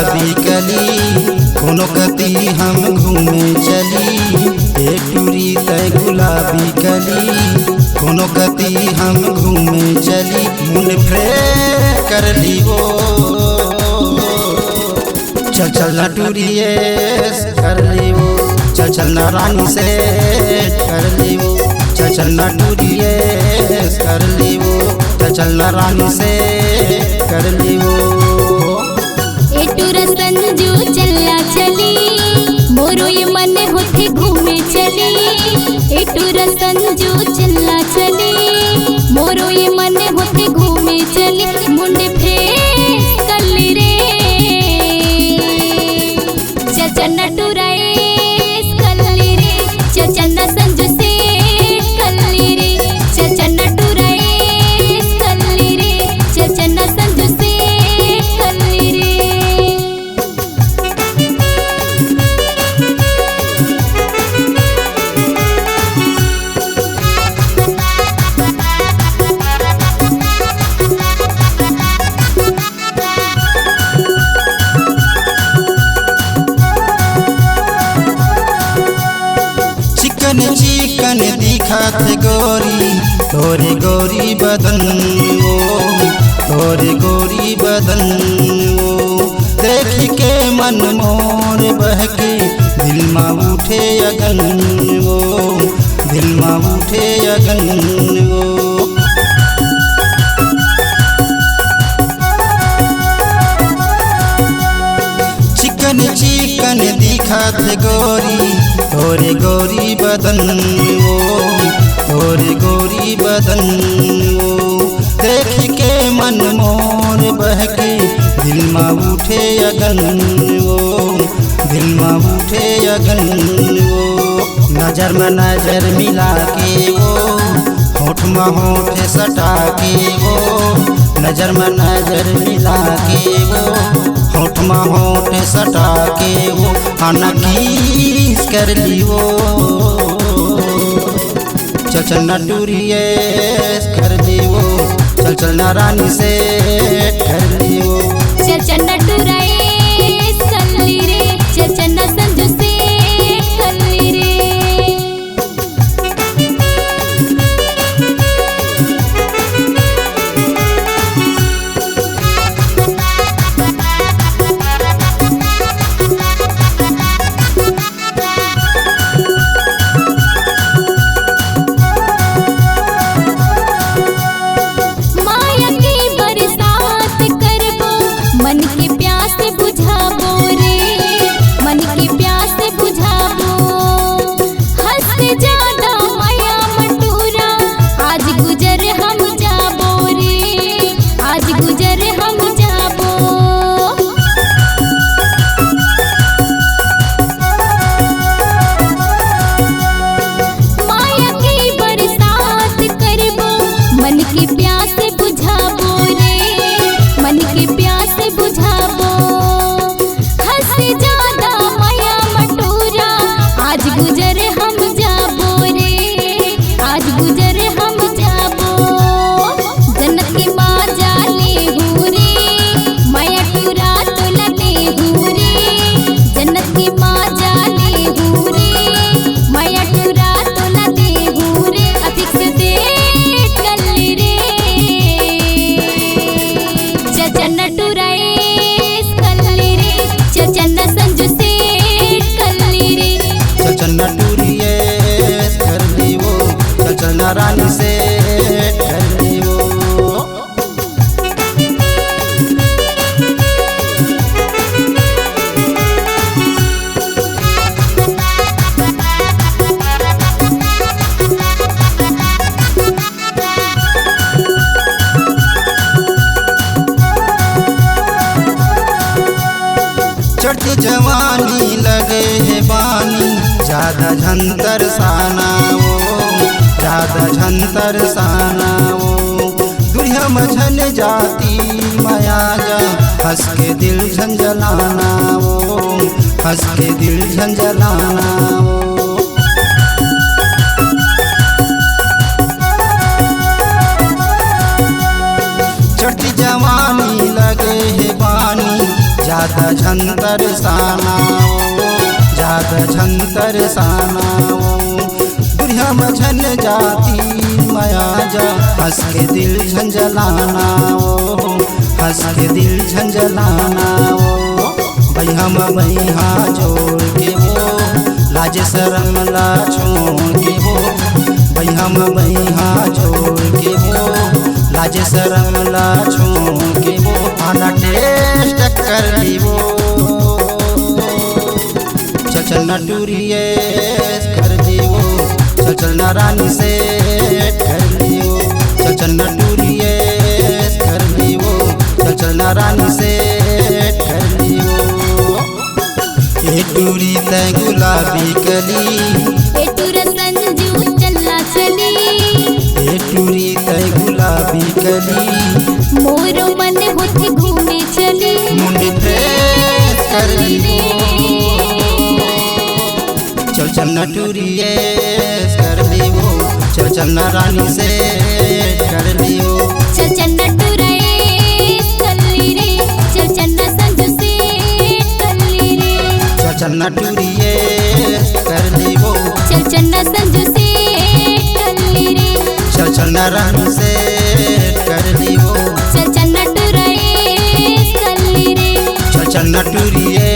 गुलाबी कली कोनो कती हम घूमे चली। एक टूरी तय गुलाबी कली कोनो कती हम घूमे चली। मुन फ्रे कर ली वो चल चल ना टूरिए कर ली वो। चल चल ना रानी से कर ली वो। चल चल ना टूरिए कर ली वो। चल चल ना रानी से कर ली वो। एटूरा संजू चलना चली मोरो ये मन होते घूमे चली। एटूरा संजू चलना चली मोरो ये मन होते घूमे चली। मुंडे फ्रेश कर ली रे चचन्ना टूराएस कर ली रे। चचन्ना संजू से कर ली रे। चचन्ना टूराएस कर ली रे। चचन्ना संजू से कर ली रे। चिकन दिखात गोरी तोरे गोरी बदन वो। तोरे गोरी बदन वो देख के मन मोर बहके दिल मा उठे अगन वो। दिल मा उठे अगन वो। चिकन दिखात गोरी तोरे गोरी बदन वो। तोरे गोरी बदन वो देख के मन मोर बहके दिल मा उठे अगन वो। दिल मा उठे अगन वो। नजर में नजर मिला के वो होठ में होठ सटा के वो। नजर में नजर मिला के वो होठ में होठ सटा के वो। आना किस कर ली वो चल चल ना टूरिए कर ली वो। चल चल ना रानी से कर ली वो। चचन्ना टूराएस कर ली रे। चचन्ना संजू से कर ली रे। माया की बरसात करबो मन की प्यास बुझाबो रे। मन की प्यास बुझाबो हद से ज्यादा माया मटूरा आज गुजर हम जाबो रे। आज गुजर हम जाबो। माया की बरसात करबो मन की प्यास बुझाबो रे। मन की प्यास बुझाबो हद से ज्यादा माया मटूरा आज गुजर हम जाबो रे। आज गुजर हम जाबो। जन्नत की माँ जाने हूँ रे माया टूरा तो लगे हूँ रे। जन्नत की माँ जाने हूँ रे माया टूरा तो लगे हूँ रे। अफिक्स दे कर ली रे चचन्ना टूराएस कर ली रे। चचन्ना संजू से कर ली रे। चल चल ना टूरिए कर ली वो। चल चल ना रानी से कर ली वो। चढ़ती जवानी लगे है बानी ज्यादा झंतर साना वो। ज्यादा झंतर साना वो दुनिया मझल जाती माया जा। हंस के दिल झंझलाना वो। हंस के दिल झंझलाना वो। ज्यादा झंतर साना ज्यादा झंतर साना दुनिया में झन जाती माया जा हंस के दिल झंझलाना हंस के दिल झंझलाना भाई हम भैया जोड़ के वो लाज शर्म ला छोड़ के वो भाई हम भैया जोड़ के वो लाज शर्म ला छोड़ के वो खाना टेस्ट कर ली वो चल न टूरिए कर दी वो चल न रानी से कर ली वो चल न टूरिए कर ली वो चल न रानी से कर ली वो ये टूरी तय गुलाबी कली ए टूरा संजू चलना चली ये टूरी तय गुलाबी कली मोरो मन होते घूमे चली मुंडी फ्रेश कर ली वो चल न टूरिए कर ली वो चल न रानी से कर ली वो चल टूरे कल्ली रे चल संजू से कल्ली रे चल न टूरिए कर ली वो चल संजू से कल्ली रे चल न रानी से कर ली वो चल टूरे कल्ली रे चल न टूरिए